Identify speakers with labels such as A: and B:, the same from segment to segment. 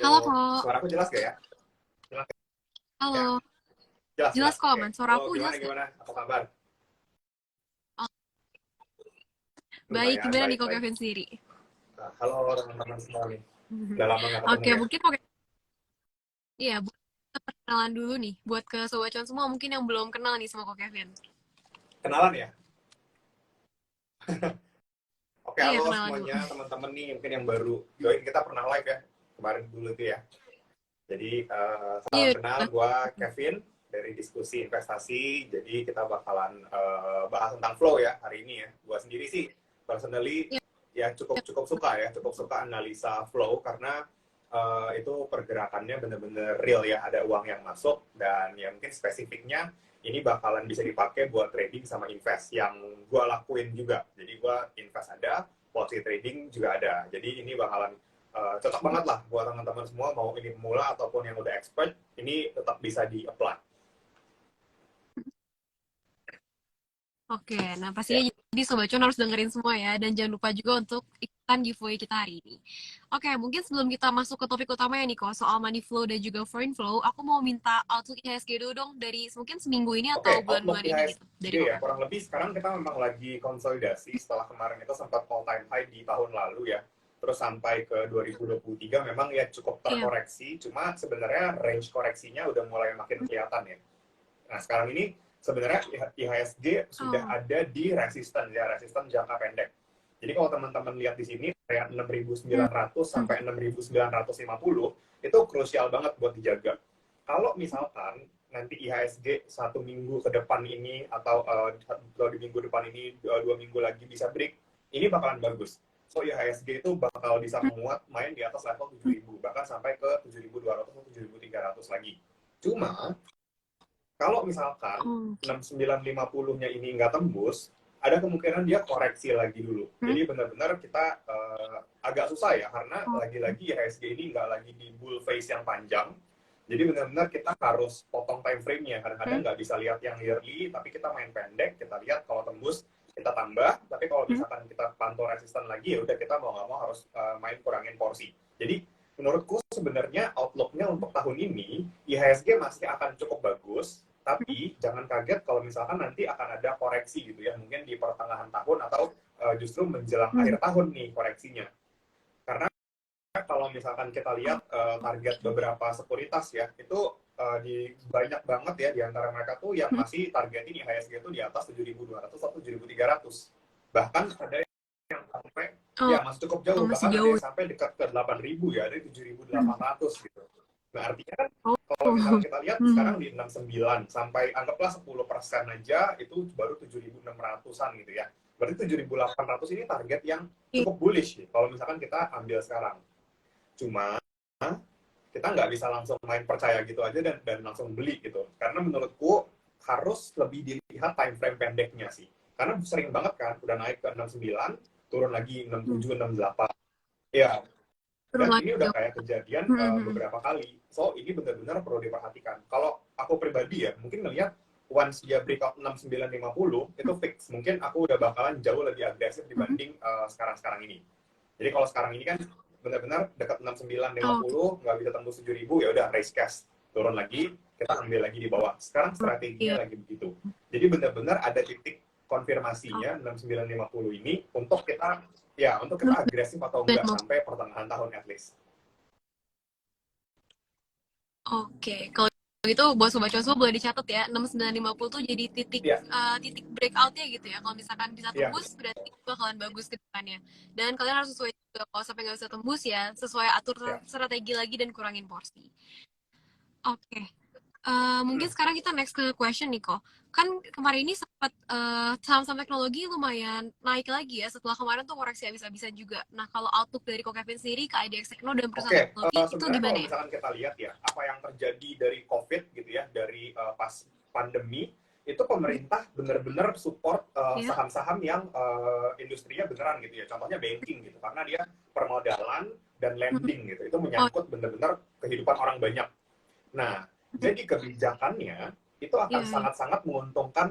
A: Halo
B: Halo,
A: kok.
B: suaraku jelas gak ya? Jelas ya?
A: Halo.
B: Jelas,
A: Jelas
B: jelas.
A: kok,
B: Oke.
A: Man. Suara
B: Halo,
A: aku
B: gimana,
A: jelas gak?
B: gimana? Apa kabar?
A: Oh, baik.
B: Lumayan,
A: Gimana nih
B: baik,
A: kok
B: baik.
A: Kevin sendiri?
B: Nah, halo teman-teman semua nih. Udah lama gak ketemu
A: Oke,
B: ya?
A: mungkin kok iya, buat perkenalan dulu nih. Buat ke Sobat Cuan semua mungkin yang belum kenal nih sama kok Kevin.
B: Kenalan ya? Oke,
A: Iya,
B: halo
A: kenalan dulu.
B: semuanya, teman-teman nih mungkin yang baru join. Kita pernah live ya, kemarin dulu tuh ya. Jadi, salam
A: Iya,
B: kenal, gue Kevin dari Diskusi Investasi. Jadi, kita bakalan bahas tentang flow ya hari ini ya. Gue sendiri sih, personally,
A: iya.
B: ya cukup suka ya, cukup suka analisa flow karena itu pergerakannya bener-bener real ya, ada uang yang masuk dan ya mungkin spesifiknya ini bakalan bisa dipakai buat trading sama invest yang gue lakuin juga. Jadi gue invest ada, posisi trading juga ada. Jadi ini bakalan cocok banget lah buat teman-teman semua mau ini pemula ataupun yang udah expert, ini tetap bisa di-apply.
A: Oke, nah
B: Ya.
A: pastinya jadi Sobat Cuan harus dengerin semua ya. Dan jangan lupa juga untuk ikutan giveaway kita hari ini. Oke, mungkin sebelum kita masuk ke topik utamanya nih kok, soal money flow dan juga foreign flow, aku mau minta outlook IHSG dulu dong dari mungkin seminggu ini atau
B: Oke, outlook
A: bulan-bulan ini gitu.
B: IHSG
A: Dari kok
B: ya,
A: Kevin.
B: kurang lebih sekarang kita memang lagi konsolidasi setelah kemarin itu sempat all time high di tahun lalu ya. Terus sampai ke 2023 memang ya cukup
A: Iya.
B: terkoreksi, cuma sebenarnya range koreksinya udah mulai makin kelihatan ya. Nah, sekarang ini sebenarnya IHSG sudah
A: Oh.
B: ada di resisten ya, resisten jangka pendek. Jadi kalau teman-teman lihat di sini kayak
A: Hmm.
B: 6.900 sampai 6.950 itu krusial banget buat dijaga. Kalau misalkan nanti IHSG satu minggu ke depan ini atau di minggu depan ini dua minggu lagi bisa break, ini bakalan bagus. So IHSG itu bakal bisa menguat main di atas level 7.000 bahkan sampai ke 7.200 atau 7.300 lagi. Cuma kalau misalkan
A: Oke.
B: 6950-nya ini nggak tembus, ada kemungkinan dia koreksi lagi dulu.
A: Hmm?
B: Jadi benar-benar kita agak susah ya, karena
A: Oh.
B: lagi-lagi IHSG ini nggak lagi di bull phase yang panjang. Jadi benar-benar kita harus potong time frame-nya. Kadang-kadang
A: Hmm?
B: nggak bisa lihat yang yearly, tapi kita main pendek, kita lihat kalau tembus, kita tambah. Tapi kalau
A: Hmm?
B: misalkan kita pantau resisten lagi, ya udah kita mau nggak mau harus main kurangin porsi. Jadi menurutku sebenarnya outlook-nya untuk tahun ini, IHSG masih akan cukup bagus, tapi jangan kaget kalau misalkan nanti akan ada koreksi gitu ya, mungkin di pertengahan tahun atau justru menjelang
A: Hmm.
B: akhir tahun nih koreksinya. Karena kalau misalkan kita lihat target
A: Oke.
B: beberapa sekuritas ya, itu di banyak banget ya di antara mereka tuh yang
A: Hmm?
B: masih targetin IHSG itu di atas 7.200 atau 7.300. Bahkan ada yang sampai
A: Oh,
B: ya masih cukup jauh,
A: masih
B: bahkan ada
A: jauh.
B: yang sampai dekat ke 8.000 ya, ada
A: Hmm.
B: 7.800 gitu. Nah, artinya kan
A: Oh.
B: kalau misalkan kita lihat
A: Hmm.
B: sekarang di 69 sampai anggaplah 10% aja itu baru 7.600-an gitu ya. Berarti 7.800 ini target yang
A: Iya.
B: cukup bullish nih, kalau misalkan kita ambil sekarang. Cuma kita nggak bisa langsung main percaya gitu aja dan langsung beli gitu. Karena menurutku harus lebih dilihat time frame pendeknya sih. Karena sering banget kan udah naik ke 69, turun lagi
A: Hmm.
B: 67, 68. Ya,
A: Turun
B: dan
A: lagi.
B: ini udah kayak kejadian
A: Hmm. Hmm.
B: beberapa kali. So, ini benar-benar perlu diperhatikan. Kalau aku pribadi ya, mungkin ngelihat once dia breakout 6950, itu fix. Mungkin aku udah bakalan jauh lebih agresif
A: Hmm.
B: dibanding sekarang-sekarang ini. Jadi kalau sekarang ini kan benar-benar dekat
A: Oke.
B: 6950, nggak bisa tembus 7000, ya udah raise cash. Turun lagi, kita ambil lagi di bawah. Sekarang
A: Iya.
B: strateginya lagi begitu. Jadi benar-benar ada titik
A: Oh.
B: konfirmasinya 6950 ini untuk kita ya untuk kita agresif atau enggak sampai pertengahan tahun at least.
A: Oke, kalau gitu buat sobat cuan semua boleh dicatat ya, 6950 tuh jadi titik
B: Iya,
A: titik breakout-nya gitu ya. Kalau misalkan bisa
B: iya,
A: tembus berarti bakalan bagus ke depannya. Dan kalian harus sesuai juga, kalau sampai nggak bisa tembus ya, sesuai atur
B: iya.
A: strategi lagi dan kurangin porsi. Oke. Mungkin
B: Hmm.
A: sekarang kita next ke question nih kok. Kan kemarin ini sempat saham-saham teknologi lumayan naik lagi ya setelah kemarin tuh koreksi habis-habisan juga. Nah, kalau outlook dari Ko Kevin sendiri ke IDX Tekno dan perusahaan
B: Oke,
A: teknologi itu
B: sebenarnya kalau
A: gimana ya?
B: misalkan kita lihat ya, apa yang terjadi dari COVID gitu ya, dari pas pandemi, itu pemerintah benar-benar support
A: Ya.
B: saham-saham yang industrinya beneran gitu ya. Contohnya banking gitu, karena dia permodalan dan lending gitu. Itu
A: Oh.
B: menyangkut benar-benar kehidupan orang banyak. Nah, jadi kebijakannya itu akan
A: Iya, iya.
B: sangat-sangat menguntungkan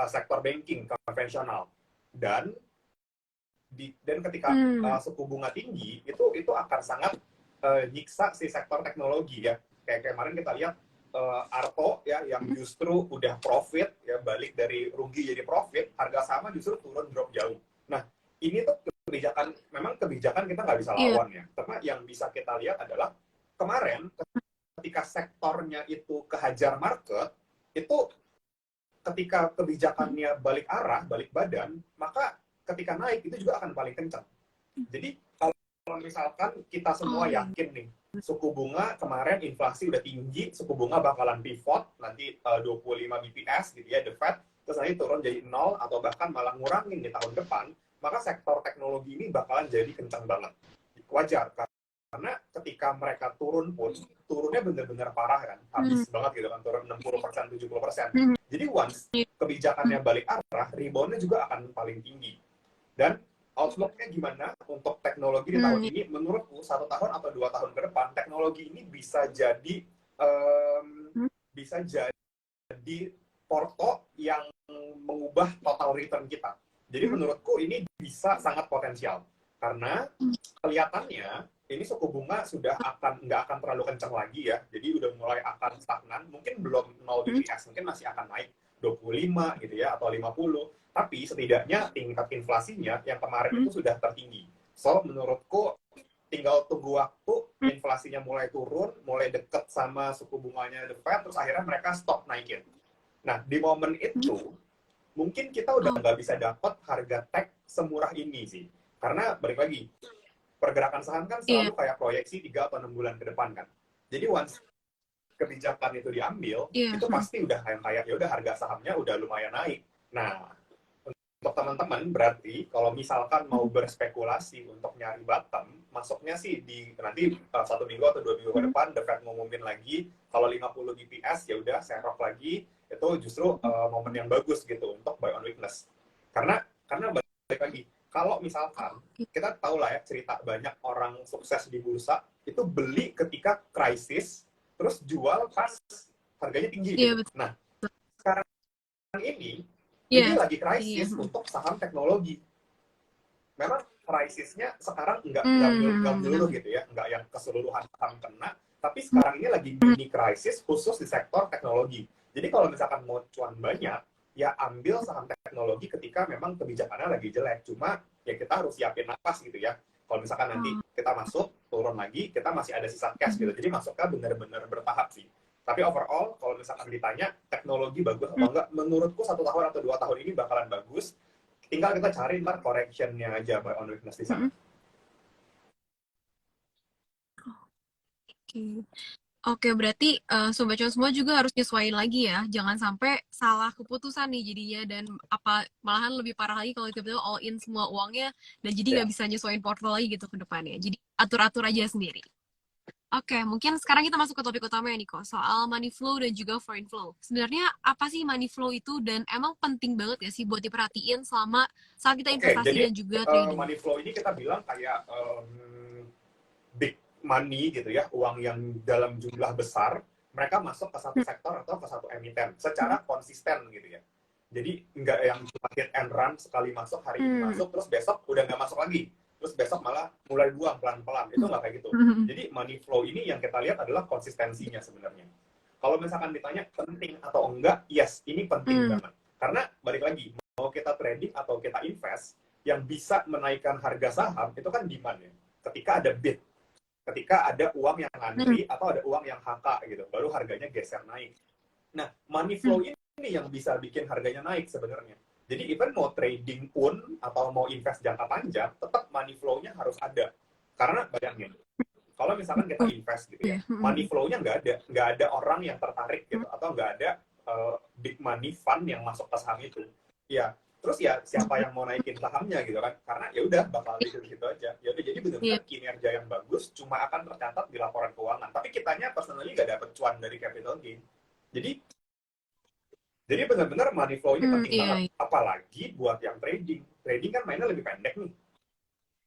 B: sektor banking konvensional. Dan dan ketika
A: Hmm.
B: suku bunga tinggi itu akan sangat nyiksa si sektor teknologi ya. Kayak kemarin kita lihat Arto ya yang justru udah profit ya, balik dari rugi jadi profit, harga sama justru turun drop jauh. Nah, ini tuh kebijakan, memang kebijakan kita nggak bisa lawan ya. Karena yang bisa kita lihat adalah kemarin ketika sektornya itu kehajar market, itu ketika kebijakannya balik arah, balik badan, maka ketika naik itu juga akan paling kencang. Jadi kalau misalkan kita semua yakin nih, suku bunga kemarin inflasi udah tinggi, suku bunga bakalan pivot nanti 25 BPS gitu ya, the Fed, terus nanti turun jadi 0 atau bahkan malah ngurangin di tahun depan, maka sektor teknologi ini bakalan jadi kencang banget. Wajar, karena ketika mereka turun pun, turunnya benar-benar parah kan, habis banget gitu kan, turun 60%, 70%. Jadi once kebijakannya balik arah, reboundnya juga akan paling tinggi. Dan outlook-nya gimana untuk teknologi di tahun ini? Menurutku 1 tahun atau 2 tahun ke depan, teknologi ini bisa jadi porto yang mengubah total return kita. Jadi menurutku ini bisa sangat potensial karena kelihatannya ini suku bunga sudah nggak akan terlalu kencang lagi ya. Jadi udah mulai akan stagnan. Mungkin belum 0 BPS, mungkin masih akan naik 25 gitu ya atau 50. Tapi setidaknya tingkat inflasinya yang kemarin itu sudah tertinggi. So, menurutku tinggal tunggu waktu, inflasinya mulai turun, mulai deket sama suku bunganya The Fed, terus akhirnya mereka stop naikin. Nah, di momen itu, mungkin kita udah nggak bisa dapat harga tech semurah ini sih. Karena, balik lagi, pergerakan saham kan selalu kayak proyeksi 3 atau 6 bulan ke depan kan. Jadi, once kebijakan itu diambil, itu pasti udah kayak ya udah harga sahamnya udah lumayan naik. Nah, untuk teman-teman berarti kalau misalkan mau berspekulasi untuk nyari bottom, masuknya sih di nanti 1 minggu atau 2 minggu ke depan, The Fed ngumumin lagi kalau 50 BPS ya udah serok lagi, itu justru momen yang bagus gitu untuk buy on weakness. Karena balik lagi, kalau misalkan kita tahu lah ya cerita banyak orang sukses di bursa itu beli ketika krisis, terus jual pas harganya tinggi gitu. Nah, sekarang ini lagi krisis untuk saham teknologi. Memang krisisnya sekarang nggak menyeluruh gitu ya, nggak yang keseluruhan saham kena, tapi sekarang ini lagi mini krisis khusus di sektor teknologi. Jadi kalau misalkan mau cuan banyak, ya ambil saham teknologi ketika memang kebijakannya lagi jelek. Cuma ya kita harus siapin napas gitu ya. Kalau misalkan nanti kita masuk, turun lagi, kita masih ada sisa cash gitu. Jadi masuknya benar-benar bertahap sih. Tapi overall, kalau misalkan ditanya teknologi bagus atau enggak, menurutku 1 tahun atau 2 tahun ini bakalan bagus. Tinggal kita cari ntar correction-nya aja buy on weakness di sana.
A: Oke, berarti Sobat Cuan semua juga harus nyesuaiin lagi ya. Jangan sampai salah keputusan nih jadinya. Dan malahan lebih parah lagi kalau tiba-tiba all in semua uangnya. Dan jadi nggak bisa nyesuaiin portfolio lagi gitu ke depannya. Jadi atur-atur aja sendiri. Oke, mungkin sekarang kita masuk ke topik utama ya, Niko. Soal money flow dan juga foreign flow. Sebenarnya apa sih money flow itu dan emang penting banget ya sih buat diperhatiin selama saat kita investasi dan juga trading?
B: Money flow ini kita bilang kayak big money gitu ya, uang yang dalam jumlah besar, mereka masuk ke satu sektor atau ke satu emiten secara konsisten gitu ya. Jadi nggak yang cuma hit and run, sekali masuk, hari ini masuk, terus besok udah nggak masuk lagi. Terus besok malah mulai buang pelan-pelan. Itu nggak kayak gitu. Jadi money flow ini yang kita lihat adalah konsistensinya sebenarnya. Kalau misalkan ditanya penting atau enggak, yes, ini penting banget. Karena balik lagi, mau kita trading atau kita invest, yang bisa menaikkan harga saham itu kan demand ya. Ketika ada bid, ketika ada uang yang antri atau ada uang yang HK gitu, baru harganya geser naik. Nah, money flow ini yang bisa bikin harganya naik sebenarnya. Jadi even mau trading pun atau mau invest jangka panjang, tetap money flow-nya harus ada. Karena bayangin, kalau misalkan kita invest gitu ya, money flow-nya nggak ada orang yang tertarik gitu, atau nggak ada big money fund yang masuk ke saham itu. Ya, terus ya siapa yang mau naikin sahamnya gitu kan? Karena ya udah bakal gitu aja. Ya udah, jadi benar-benar kinerja yang bagus cuma akan tercatat di laporan keuangan. Tapi kitanya personally nggak dapat cuan dari capital gain. Jadi benar-benar money flow ini penting banget. Apalagi buat yang trading. Trading kan mainnya lebih pendek nih.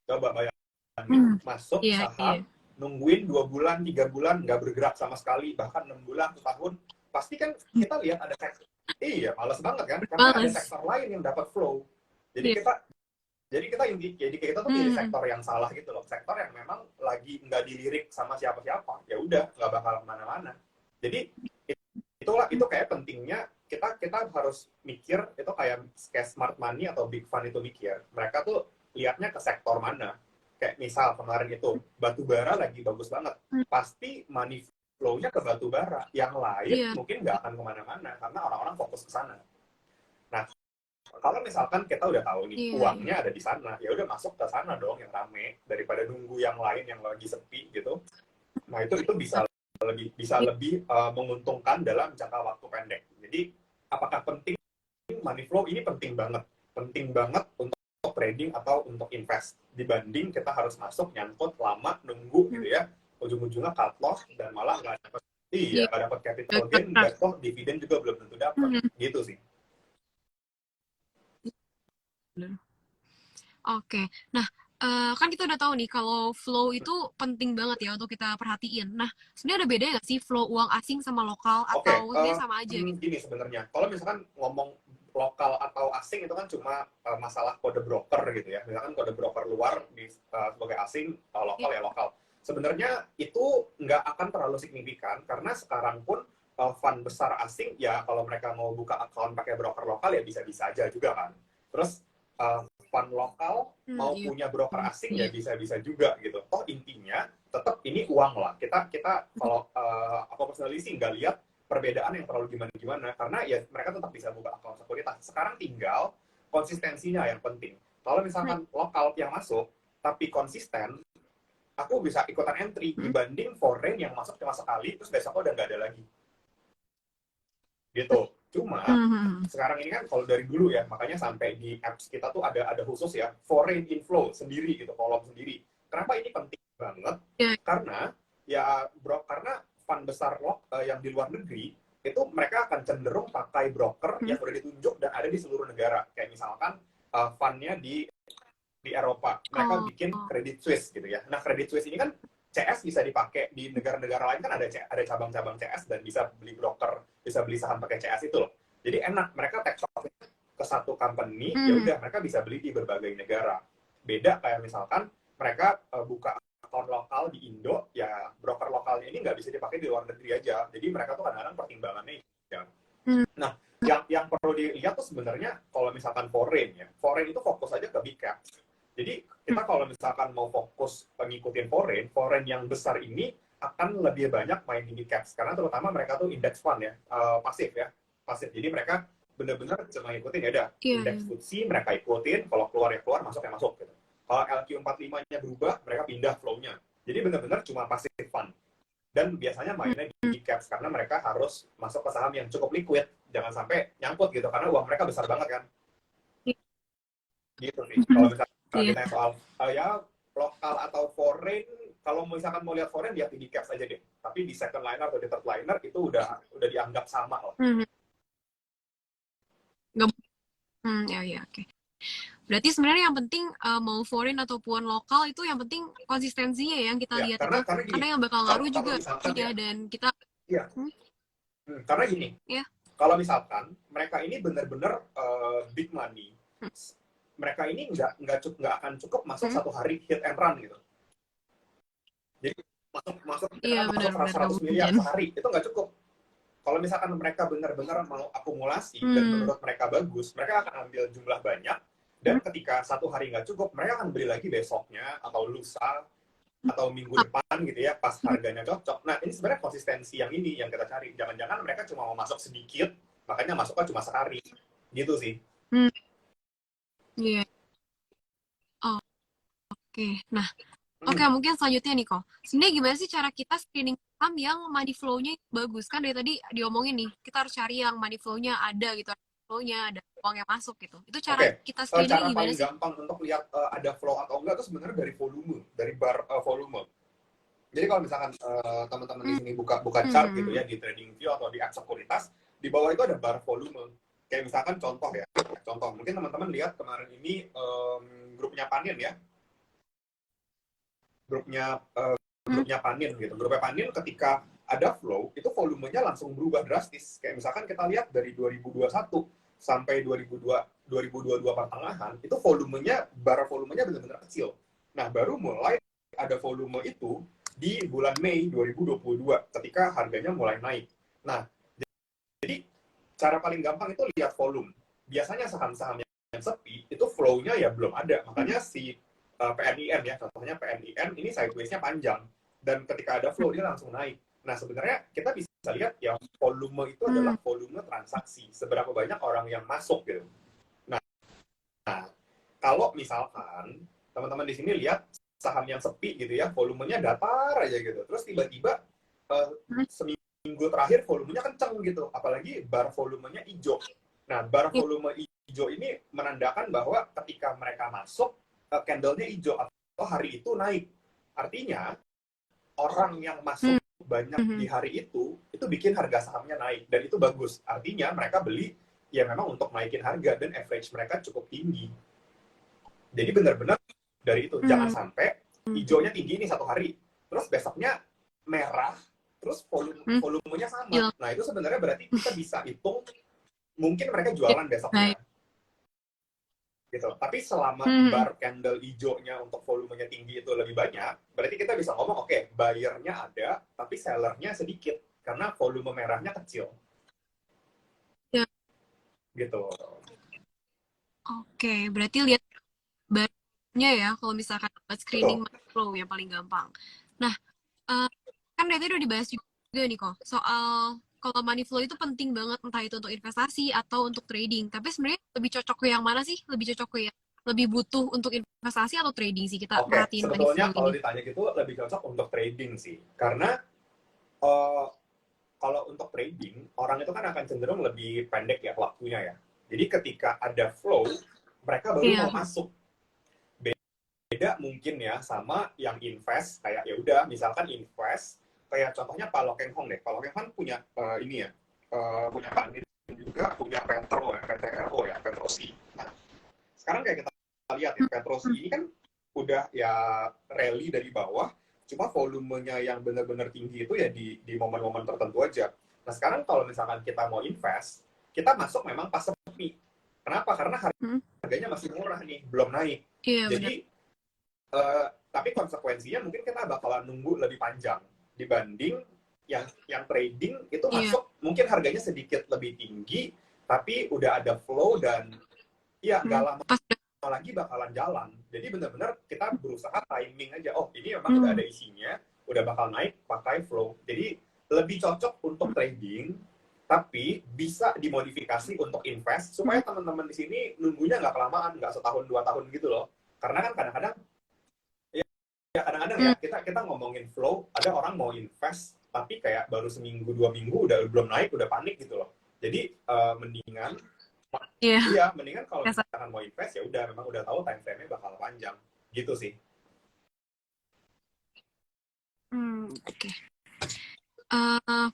B: Coba bayangin, masuk saham, nungguin 2 bulan, 3 bulan, nggak bergerak sama sekali, bahkan 6 bulan, 1 tahun. Pasti kan kita lihat ada sektor. Iya, males banget kan? Karena ada sektor lain yang dapat flow. Jadi kita Jadi kita tuh pilih sektor yang salah gitu loh, sektor yang memang lagi nggak dilirik sama siapa-siapa, ya udah nggak bakal kemana-mana. Jadi itu kayak pentingnya kita harus mikir itu kayak smart money atau big fund itu mikir. Mereka tuh lihatnya ke sektor mana. Kayak misal kemarin itu batu bara lagi bagus banget, pasti money flow-nya ke batu bara. Yang lain mungkin nggak akan kemana-mana karena orang-orang fokus ke sana. Nah, kalau misalkan kita udah tahu nih uangnya ada di sana, ya udah masuk ke sana dong yang rame daripada nunggu yang lain yang lagi sepi gitu. Nah itu bisa lebih menguntungkan dalam jangka waktu pendek. Jadi apakah penting money flow? Ini penting banget untuk trading atau untuk invest dibanding kita harus masuk nyangkut lama nunggu gitu ya, ujung-ujungnya cut loss dan malah nggak dapat nggak dapat capital gain, besok dividen juga belum tentu dapat gitu sih.
A: Oke, nah kan kita udah tahu nih kalau flow itu penting banget ya untuk kita perhatiin. Nah, sebenarnya ada bedanya nggak sih flow uang asing sama lokal atau sebenarnya sama aja gitu?
B: Gini sebenarnya, kalau misalkan ngomong lokal atau asing itu kan cuma masalah kode broker gitu ya. Misalkan kode broker luar sebagai asing, lokal ya lokal. Sebenarnya itu nggak akan terlalu signifikan karena sekarang pun fund besar asing ya kalau mereka mau buka account pakai broker lokal ya bisa-bisa aja juga kan. Terus fund lokal mau punya broker asing ya bisa-bisa juga gitu. Toh intinya tetap ini uang lah. Kita kalau aku personally sih nggak lihat perbedaan yang terlalu gimana-gimana karena ya mereka tetap bisa buka akun sekuritas. Sekarang tinggal konsistensinya yang penting. Kalau misalkan lokal yang masuk tapi konsisten, aku bisa ikutan entry dibanding foreign yang masuk cuma sekali terus besoknya udah nggak ada lagi. Gitu. Cuma sekarang ini kan kalau dari dulu ya, makanya sampai di apps kita tuh ada khusus ya foreign inflow sendiri gitu, kolom sendiri. Kenapa ini penting banget? Karena karena fund besar yang di luar negeri itu mereka akan cenderung pakai broker yang udah ditunjuk dan ada di seluruh negara. Kayak misalkan fundnya di Eropa, mereka bikin Credit Suisse gitu ya. Nah Credit Suisse ini kan CS bisa dipakai di negara-negara lain kan ada cabang-cabang CS dan bisa beli broker, bisa beli saham pakai CS itu loh. Jadi enak, mereka take profit ke satu company, ya udah mereka bisa beli di berbagai negara. Beda kayak misalkan mereka buka akun lokal di Indo, ya broker lokalnya ini nggak bisa dipakai di luar negeri aja. Jadi mereka tuh kadang-kadang pertimbangannya ya. Nah, yang perlu dilihat tuh sebenarnya kalau misalkan foreign itu fokus aja ke big cap. Jadi kita kalau misalkan mau fokus ngikutin foreign yang besar ini akan lebih banyak main di caps karena terutama mereka tuh index fund ya, pasif. Jadi mereka benar-benar cuma ngikutin ya udah index FTSE mereka ikutin, kalau keluar ya keluar, masuk ya masuk gitu. Kalau LQ45-nya berubah, mereka pindah flow-nya. Jadi benar-benar cuma pasif fund. Dan biasanya mainnya di caps karena mereka harus masuk ke saham yang cukup liquid, jangan sampai nyangkut gitu karena uang mereka besar banget kan. Gitu sih. Kalau misalkan kita soal ya lokal atau foreign, kalau misalkan mau lihat foreign lihat di caps aja deh. Tapi di second liner atau di third liner itu udah dianggap sama lah.
A: Ya, oke. Berarti sebenarnya yang penting mau foreign ataupun lokal itu yang penting konsistensinya ya, yang kita lihat itu. Karena yang bakal ngaruh juga punya dan kita.
B: Iya. Karena gini. Kalau misalkan mereka ini benar-benar big money, mereka ini nggak akan cukup masuk satu hari hit and run gitu. Jadi masuk 100 miliar sehari itu nggak cukup. Kalau misalkan mereka benar-benar mau akumulasi dan menurut mereka bagus, mereka akan ambil jumlah banyak dan ketika satu hari nggak cukup, mereka akan beli lagi besoknya atau lusa atau minggu depan gitu ya pas harganya cocok. Nah ini sebenarnya konsistensi yang ini yang kita cari. Jangan-jangan mereka cuma mau masuk sedikit, makanya masuknya cuma sekali. Gitu sih.
A: Iya. Oke. Nah, mungkin selanjutnya nih kok. Sebenarnya gimana sih cara kita screening saham yang money flow-nya bagus? Kan dari tadi diomongin nih, kita harus cari yang money flow-nya ada gitu, flow-nya ada uang yang masuk gitu. Itu cara kita screening gimana sih?
B: Cara paling gampang untuk lihat ada flow atau enggak itu sebenarnya dari volume, dari bar volume. Jadi kalau misalkan teman-teman di sini buka chart gitu ya di TradingView atau di apps sekuritas, di bawah itu ada bar volume. Kayak misalkan contoh, mungkin teman-teman lihat kemarin ini grupnya Panin ya. Grupnya Panin gitu. Grupnya Panin ketika ada flow, itu volumenya langsung berubah drastis. Kayak misalkan kita lihat dari 2021 sampai 2022 pertengahan, itu volumenya benar-benar kecil. Nah, baru mulai ada volume itu di bulan Mei 2022 ketika harganya mulai naik. Nah, jadi cara paling gampang itu lihat volume. Biasanya saham-saham yang sepi itu flow-nya ya belum ada. Makanya si PNIM ya, contohnya PNIM ini sideways-nya panjang dan ketika ada flow dia langsung naik. Nah, sebenarnya kita bisa lihat ya volume itu adalah volume transaksi. Seberapa banyak orang yang masuk gitu. Nah, kalau misalkan teman-teman di sini lihat saham yang sepi gitu ya, volumenya datar aja gitu. Terus tiba-tiba seminggu terakhir volumenya kenceng gitu, apalagi bar volumenya hijau. Nah, bar volume hijau ini menandakan bahwa ketika mereka masuk, candle-nya hijau atau hari itu naik. Artinya, orang yang masuk banyak di hari itu bikin harga sahamnya naik. Dan itu bagus. Artinya mereka beli ya memang untuk naikin harga dan average mereka cukup tinggi. Jadi benar-benar dari itu. Jangan sampai hijaunya tinggi nih satu hari, terus besoknya merah, terus volumenya sama. Nah, itu sebenarnya berarti kita bisa hitung mungkin mereka jualan besoknya. Gitu. Tapi selama bar candle hijaunya untuk volumenya tinggi itu lebih banyak, berarti kita bisa ngomong, oke, buyer-nya ada, tapi seller-nya sedikit. Karena volume merahnya kecil.
A: Ya.
B: Gitu.
A: Oke, berarti lihat barnya ya, kalau misalkan buat screening money flow yang paling gampang. Nah, kan dari tadi udah dibahas juga nih kok, soal kalau money flow itu penting banget, entah itu untuk investasi atau untuk trading. Tapi sebenarnya lebih cocok ke yang mana sih? Lebih cocok ke yang lebih butuh untuk investasi atau trading sih kita perhatiin money flow
B: sebetulnya kalau
A: ini?
B: ditanya gitu lebih cocok untuk trading sih. Karena kalau untuk trading, orang itu kan akan cenderung lebih pendek ya waktunya ya. Jadi ketika ada flow, mereka baru mau masuk. Beda mungkin ya sama yang invest, kayak ya udah misalkan invest, kayak contohnya Pak Lokeng Hong deh. Pak Lokeng Hong punya ini ya, punya Pak Nid juga, punya Petro ya, PTRO ya, Petrosi. Nah, sekarang kayak kita lihat ya, Petrosi ini kan udah ya rally dari bawah, cuma volumenya yang benar-benar tinggi itu ya di momen-momen tertentu aja. Nah, sekarang kalau misalkan kita mau invest, kita masuk memang pas sepi. Kenapa? Karena harganya masih murah nih, belum naik. Jadi, tapi konsekuensinya mungkin kita bakalan nunggu lebih panjang dibanding yang trading itu masuk mungkin harganya sedikit lebih tinggi, tapi udah ada flow dan ya nggak lama lagi bakalan jalan. Jadi benar-benar kita berusaha timing aja. Oh, ini memang udah ada isinya, udah bakal naik pakai flow. Jadi lebih cocok untuk trading, tapi bisa dimodifikasi untuk invest supaya teman-teman di sini nunggunya nggak kelamaan, nggak setahun 2 tahun gitu loh. Karena kan kadang-kadang ya kita ngomongin flow, ada orang mau invest tapi kayak baru seminggu 2 minggu udah belum naik udah panik gitu loh. Jadi mendingan mendingan kalau misalkan mau invest ya udah memang udah tahu time frame-nya bakal panjang gitu sih.
A: Oke.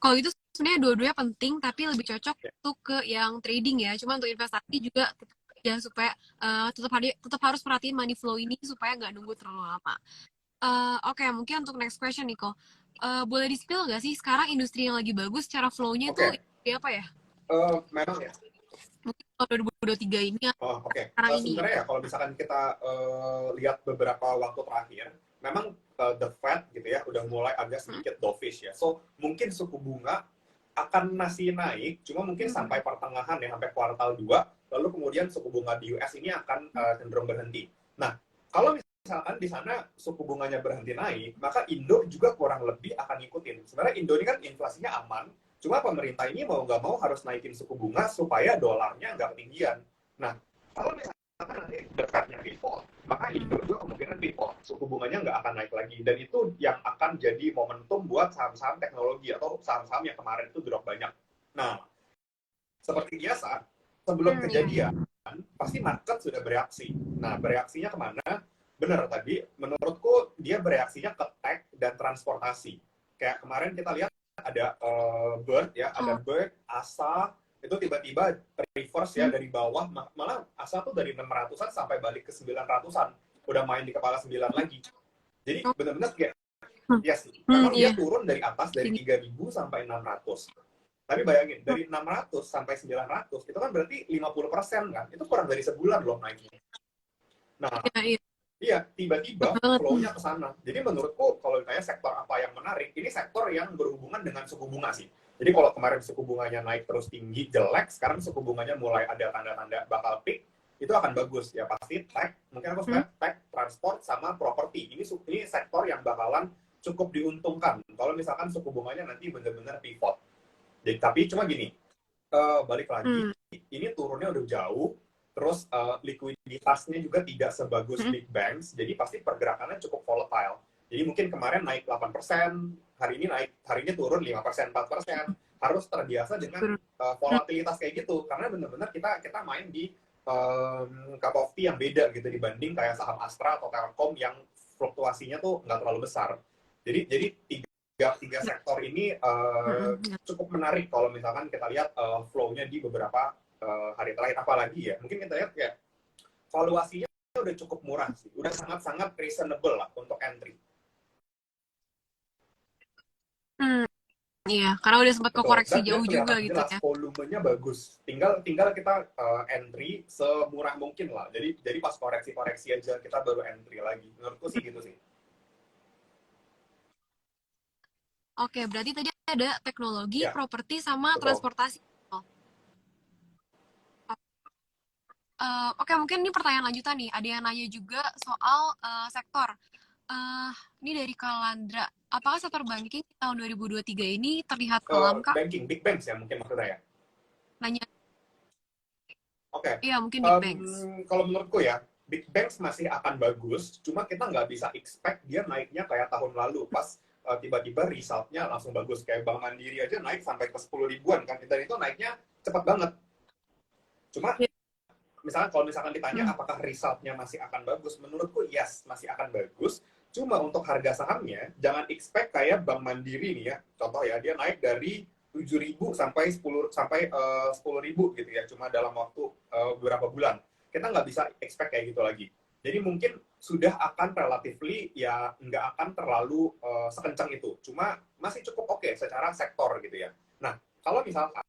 A: Kalau itu sebenarnya dua-duanya penting tapi lebih cocok untuk ke yang trading ya. Cuma untuk investasi juga ya supaya tetap harus perhatiin money flow ini supaya nggak nunggu terlalu lama. Oke, mungkin untuk next question nih kok. Boleh di-spill nggak sih sekarang industri yang lagi bagus secara flow-nya itu apa ya?
B: Memang ya.
A: Mungkin kalau 2023 ini
B: sebenarnya ya kalau misalkan kita lihat beberapa waktu terakhir, memang the Fed gitu ya udah mulai agak sedikit dovish ya. So mungkin suku bunga akan masih naik, cuma mungkin sampai pertengahan ya, sampai kuartal 2, lalu kemudian suku bunga di US ini akan cenderung berhenti. Nah, kalau misalkan di sana suku bunganya berhenti naik, maka Indo juga kurang lebih akan ngikutin. Sebenarnya Indo ini kan inflasinya aman, cuma pemerintah ini mau nggak mau harus naikin suku bunga supaya dolarnya nggak ketinggian. Nah, kalau misalkan nanti dekatnya default, maka Indo juga kemungkinan default, suku bunganya nggak akan naik lagi. Dan itu yang akan jadi momentum buat saham-saham teknologi atau saham-saham yang kemarin itu drop banyak. Nah, seperti biasa, sebelum kejadian, pasti market sudah bereaksi. Nah, bereaksinya kemana? Benar tadi, menurutku dia bereaksinya ke tech dan transportasi. Kayak kemarin kita lihat ada Bird ya, ada Bird, ASA, itu tiba-tiba reverse ya dari bawah, malah ASA tuh dari 600-an sampai balik ke 900-an. Udah main di kepala 9 lagi. Jadi benar-benar kayak, yes, memang dia turun dari atas, dari 3.000 sampai 600. Tapi bayangin, dari 600 sampai 900, itu kan berarti 50% kan? Itu kurang dari sebulan loh naiknya. Nah,
A: Iya, iya.
B: iya,
A: Cepet
B: tiba-tiba
A: banget.
B: flow-nya ke sana. Jadi menurutku, kalau ditanya sektor apa yang menarik, ini sektor yang berhubungan dengan suku bunga sih. Jadi kalau kemarin suku bunganya naik terus tinggi, jelek, sekarang suku bunganya mulai ada tanda-tanda bakal peak, itu akan bagus. Ya pasti tech, mungkin aku
A: Hmm.
B: suka tech, transport, sama properti. Ini sektor yang bakalan cukup diuntungkan. Kalau misalkan suku bunganya nanti benar-benar pivot. Jadi, tapi cuma gini, balik lagi,
A: Hmm.
B: ini turunnya udah jauh, terus likuiditasnya juga tidak sebagus
A: Hmm.
B: big banks, jadi pasti pergerakannya cukup volatile. Jadi mungkin kemarin naik 8%, hari ini turun 5%, 4%. Harus terbiasa dengan
A: Hmm.
B: volatilitas kayak gitu, karena benar-benar kita main di cup of tea yang beda gitu dibanding kayak saham Astra atau Telkom yang fluktuasinya tuh nggak terlalu besar. Jadi tiga sektor ini
A: Hmm. Hmm.
B: cukup menarik kalau misalkan kita lihat flow-nya di beberapa hari terakhir, apalagi ya mungkin kita lihat kayak valuasinya udah cukup murah sih, udah sangat-sangat reasonable lah untuk entry.
A: Hmm. Iya, karena udah sempat ke
B: Betul,
A: koreksi
B: dan
A: jauh juga
B: kelihatan
A: gitu
B: jelas
A: ya.
B: volumenya bagus, tinggal kita entry semurah mungkin lah, jadi pas koreksi-koreksi aja kita baru entry lagi, menurutku sih gitu sih.
A: Oke, berarti tadi ada teknologi,
B: Ya,
A: properti, sama
B: betul.
A: transportasi. Oh. Oke, mungkin ini pertanyaan lanjutan nih. Ada yang nanya juga soal sektor. Eh, ini dari Kalandra. Apakah sektor banking di tahun 2023 ini terlihat kelam, Kak?
B: Banking, big banks ya mungkin maksudnya ya.
A: Nanya,
B: Oke,
A: iya mungkin big banks.
B: kalau menurutku ya, big banks masih akan bagus, cuma kita nggak bisa expect dia naiknya kayak tahun lalu, pas tiba-tiba resultnya langsung bagus. Kayak Bank Mandiri aja naik sampai ke 10 ribuan kan, dan itu naiknya cepat banget. Cuma,
A: Iya.
B: misalkan kalau misalkan ditanya
A: Hmm.
B: apakah resultnya masih akan bagus, menurutku yes, masih akan bagus. Cuma untuk harga sahamnya, jangan expect kayak Bank Mandiri nih ya, contoh ya, dia naik dari 7.000 sampai 10.000 gitu ya, cuma dalam waktu beberapa bulan. Kita nggak bisa expect kayak gitu lagi. Jadi mungkin sudah akan relatively ya nggak akan terlalu sekencang itu. Cuma masih cukup oke secara sektor gitu ya. Nah, kalau misalkan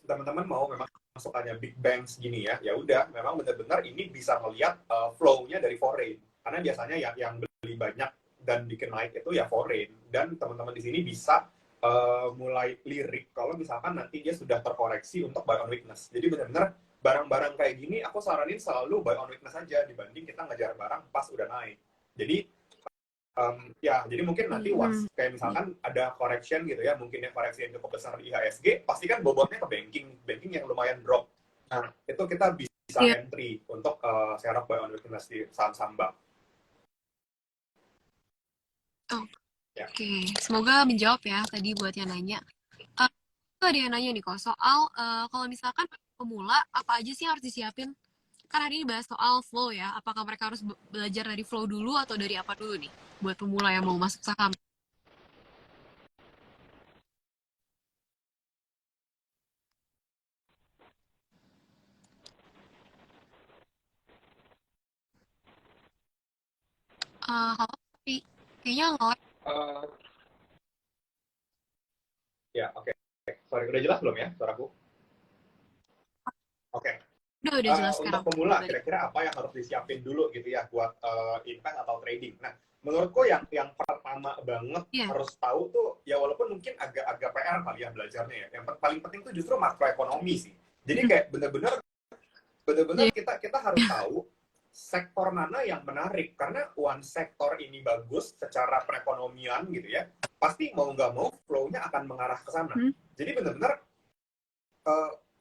B: teman-teman mau memang masukannya big banks gini ya, ya udah memang benar-benar ini bisa melihat flow-nya dari foreign. Karena biasanya yang beli banyak dan bikin naik itu ya foreign. Dan teman-teman di sini bisa mulai lirik kalau misalkan nanti dia sudah terkoreksi untuk buy on weakness. Jadi benar-benar barang-barang kayak gini aku saranin selalu buy on weakness aja dibanding kita ngejar barang pas udah naik. Jadi ya, jadi mungkin nanti once
A: Hmm.
B: kayak misalkan ada correction gitu ya, mungkin yang koreksi yang cukup besar di IHSG, pasti kan bobotnya ke banking yang lumayan drop. Nah, itu kita bisa
A: Iya.
B: entry untuk share buy on weakness di saham-saham bank. Ya.
A: Oke, semoga menjawab ya tadi buat yang nanya. Eh, ada yang nanya nih kok soal kalau misalkan pemula apa aja sih yang harus disiapin? Kan hari ini bahas soal flow ya. Apakah mereka harus belajar dari flow dulu atau dari apa dulu nih buat pemula yang mau masuk saham? Halo, tapi kayaknya nge-lag.
B: Uh, ya, oke. Sorry, udah jelas belum ya suaraku? Oke.
A: Udah jelas
B: Untuk
A: sekarang.
B: pemula,
A: Balik.
B: kira-kira apa yang harus disiapin dulu gitu ya buat invest atau trading? Nah, menurutku yang pertama banget
A: Iya.
B: harus tahu tuh, ya walaupun mungkin agak-agak PR kali ya belajarnya ya. Yang paling penting tuh justru makroekonomi sih. Jadi kayak bener-bener
A: Iya.
B: kita harus tahu sektor mana yang menarik, karena one sektor ini bagus secara perekonomian gitu ya, pasti mau nggak mau flow-nya akan mengarah ke sana.
A: Hmm.
B: Jadi benar-benar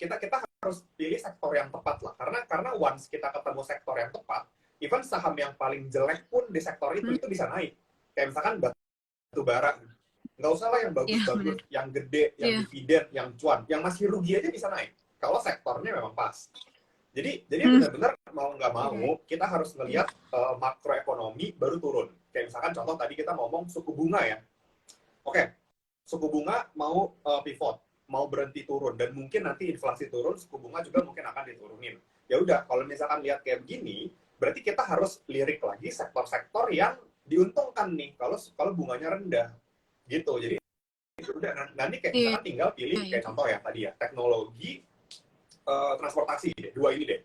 B: kita harus pilih sektor yang tepat lah, karena once kita ketemu sektor yang tepat, even saham yang paling jelek pun di sektor itu
A: Hmm.
B: itu bisa naik. Kayak misalkan batu bara, nggak usah lah yang
A: Iya, benar.
B: bagus-bagus, yang gede, yang
A: Iya.
B: dividen, yang cuan, yang masih rugi aja bisa naik kalau sektornya memang pas. Jadi
A: Hmm.
B: benar-benar mau nggak
A: Oke.
B: mau kita harus melihat makroekonomi baru turun. Kayak misalkan contoh tadi kita ngomong suku bunga ya. Oke, suku bunga mau pivot, mau berhenti turun, dan mungkin nanti inflasi turun, suku bunga juga mungkin akan diturunin. Ya udah, kalau misalkan lihat kayak begini, berarti kita harus lirik lagi sektor-sektor yang diuntungkan nih kalau bunganya rendah gitu. Jadi udah nanti kayak
A: Iya,
B: misalkan tinggal pilih
A: iya.
B: kayak contoh ya tadi ya teknologi transportasi deh, dua ini deh.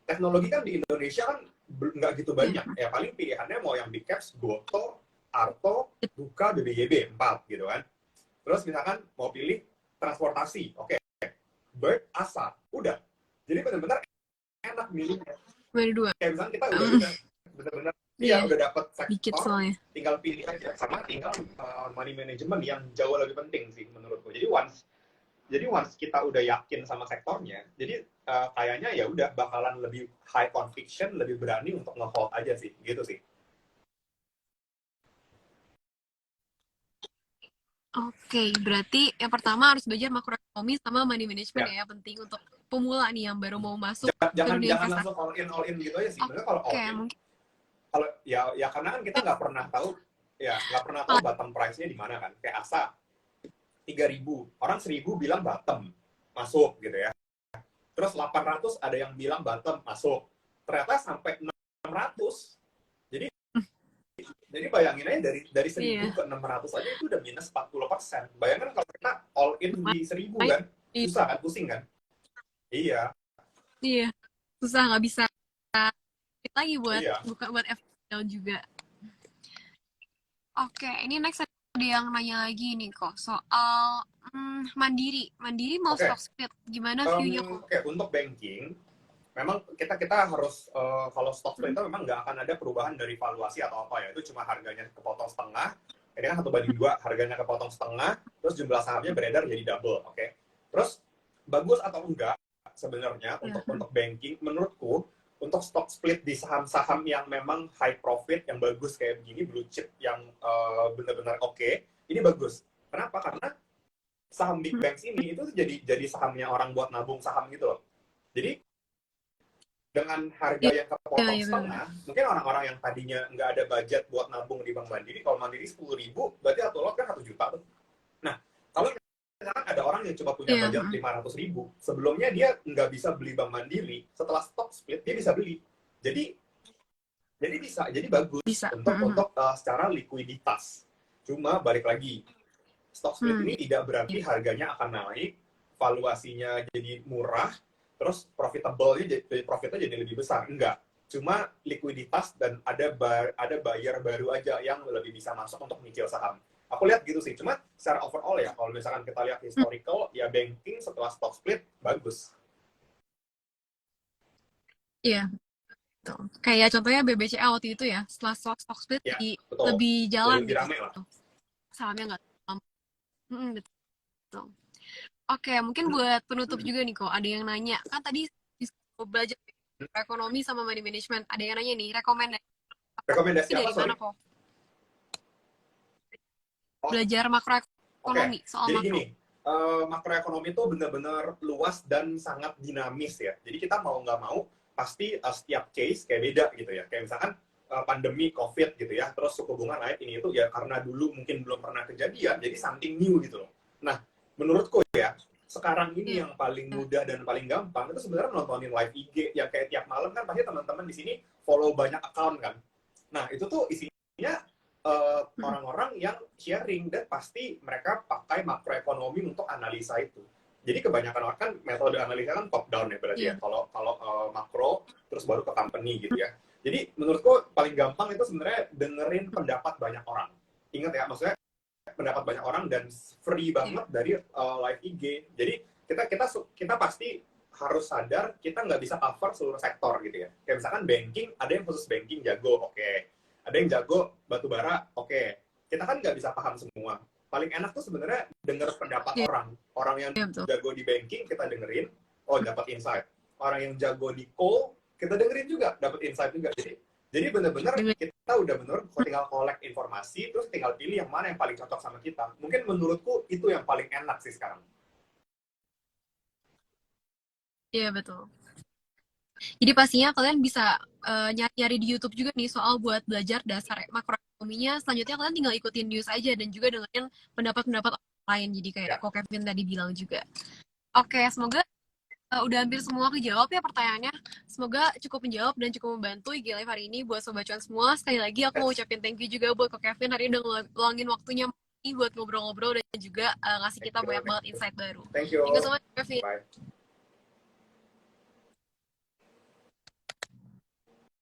B: Teknologi kan di Indonesia kan nggak gitu
A: Iya.
B: banyak ya, paling pilihannya mau yang big caps Goto, Arto, Duka, BBYB 4 gitu kan. Terus misalkan mau pilih transportasi, oke, Bird, Asa, udah. Jadi benar-benar enak milihnya.
A: Baru dua.
B: Kayak misalnya kita
A: Mm,
B: udah benar-benar iya
A: iya,
B: udah dapat
A: dikit
B: sektor,
A: soalnya.
B: tinggal pilih aja. Sama tinggal money management yang jauh lebih penting sih menurutku. Jadi once kita udah yakin sama sektornya, jadi kayaknya ya udah bakalan lebih high conviction, lebih berani untuk nge-hold aja sih, gitu sih.
A: Oke, berarti yang pertama harus belajar makroekonomi sama money management
B: Ya,
A: ya, penting untuk pemula nih yang baru mau masuk ke
B: jangan
A: dunia
B: jangan
A: investasi.
B: langsung all in gitu aja sih. Sebenarnya kalau
A: Oke,
B: all in,
A: mungkin
B: kalau ya karena kan kita nggak pernah tahu, ya nggak pernah tahu bottom price-nya di mana kan. Kayak Asa 3.000, orang 1.000 bilang bottom, masuk gitu ya. Terus 800 ada yang bilang bottom, masuk. Ternyata sampai 600. Jadi Jadi bayangin aja dari 1.000
A: iya,
B: ke 600 aja itu udah minus 40%. Bayangkan kalau kita all in di 1.000
A: lumayan.
B: kan, susah kan, pusing kan? Iya,
A: Iya, susah nggak bisa lagi buat
B: iya.
A: buka buat down juga. Oke, ini next ada yang nanya lagi nih kok soal mandiri. Mandiri mau
B: Oke,
A: stock split, gimana view-nya kok?
B: oke, untuk banking, memang kita harus kalau stock split
A: Mm,
B: itu memang nggak akan ada perubahan dari valuasi atau apa ya. Itu cuma harganya kepotong setengah. Ini kan 1:2, harganya kepotong setengah, terus jumlah sahamnya beredar jadi double. Oke. Terus bagus atau enggak sebenarnya
A: ya.
B: untuk banking menurutku untuk stock split di saham-saham yang memang high profit yang bagus kayak begini blue chip yang benar-benar oke, ini bagus. Kenapa? Karena saham big
A: Mm,
B: banks ini itu jadi sahamnya orang buat nabung saham gitu loh. Jadi dengan harga
A: Iya,
B: yang
A: iya,
B: kepotong
A: iya, benar-benar.
B: setengah, mungkin orang-orang yang tadinya nggak ada budget buat nabung di Bank Mandiri, kalau Mandiri 10.000, berarti satu lot kan 1 juta tuh. Nah, kalau misalkan ada orang yang coba punya
A: Iya,
B: budget 500.000, sebelumnya dia nggak bisa beli Bank Mandiri, setelah stock split dia bisa beli. Jadi jadi bagus
A: bisa.
B: untuk secara likuiditas. Cuma balik lagi, stock split
A: Hmm,
B: ini tidak
A: iya.
B: berarti harganya akan naik, valuasinya jadi murah, terus profitable-nya jadi profitnya jadi lebih besar. Enggak. Cuma likuiditas dan ada buyer baru aja yang lebih bisa masuk untuk nyicil saham. Aku lihat gitu sih. Cuma secara overall ya, kalau misalkan kita lihat
A: Hmm,
B: historical, ya banking setelah stock split bagus.
A: iya, betul. Kayak contohnya BBCA waktu itu ya, setelah stock split
B: Ya,
A: jadi
B: betul.
A: lebih
B: Jadi
A: jalan
B: lebih
A: gitu.
B: rame lah.
A: Sahamnya nggak lama. Betul. Oke, mungkin buat penutup juga nih kok, ada yang nanya. Kan tadi belajar ekonomi sama money management. Ada yang nanya nih, rekomendasi
B: Rekomendasi apa,
A: dari mana
B: sorry?
A: kok?
B: Oh,
A: Belajar
B: oke.
A: makroekonomi, soal
B: Jadi
A: makro.
B: gini, makroekonomi itu benar-benar luas dan sangat dinamis ya. Jadi kita mau nggak mau pasti setiap case kayak beda gitu ya. Kayak misalkan pandemi COVID gitu ya, terus suku bunga naik ini itu ya karena dulu mungkin belum pernah kejadian, jadi something new gitu loh. Nah, menurutku ya, sekarang ini
A: Iya,
B: yang paling mudah dan paling gampang itu sebenarnya nontonin live IG ya kayak tiap malam kan pasti teman-teman di sini follow banyak account kan. Nah, itu tuh isinya orang-orang yang sharing dan pasti mereka pakai makroekonomi untuk analisa itu. Jadi kebanyakan orang kan metode analisa kan top down ya berarti ya.
A: iya,
B: Kalau kalau makro terus baru ke company gitu ya. Jadi menurutku paling gampang itu sebenarnya dengerin pendapat banyak orang. Ingat ya, maksudnya pendapat banyak orang dan free
A: iya,
B: banget dari live IG. Jadi kita kita kita pasti harus sadar kita nggak bisa cover seluruh sektor gitu ya. Kayak misalkan banking, ada yang khusus banking jago, oke. Ada yang jago batu bara, oke. Kita kan nggak bisa paham semua. Paling enak tuh sebenarnya denger pendapat
A: iya,
B: orang. Orang yang
A: iya, betul.
B: jago di banking kita dengerin, oh dapat insight. Orang yang jago di call kita dengerin juga, dapat insight juga. Jadi bener-bener
A: Dengan,
B: kita udah bener tinggal collect informasi, terus tinggal pilih yang mana yang paling cocok sama kita. Mungkin menurutku itu yang paling enak sih sekarang.
A: iya, betul. Jadi pastinya kalian bisa nyari-nyari di YouTube juga nih soal buat belajar dasar makroekonominya. Selanjutnya kalian tinggal ikutin news aja dan juga dengerin pendapat-pendapat orang lain. Jadi kayak
B: Ya,
A: Ko Kevin tadi bilang juga. Oke, semoga udah hampir semua kejawab ya pertanyaannya. Semoga cukup menjawab dan cukup membantu IG Live hari ini buat Sobat Cuan semua. Sekali lagi aku mau
B: yes.
A: ucapin thank you juga buat Ko Kevin hari ini udah ngeluangin waktunya buat ngobrol-ngobrol dan juga ngasih
B: Thank
A: kita
B: you.
A: banyak banget insight baru.
B: Thank you.
A: Thank you so much, Kevin.
B: Bye.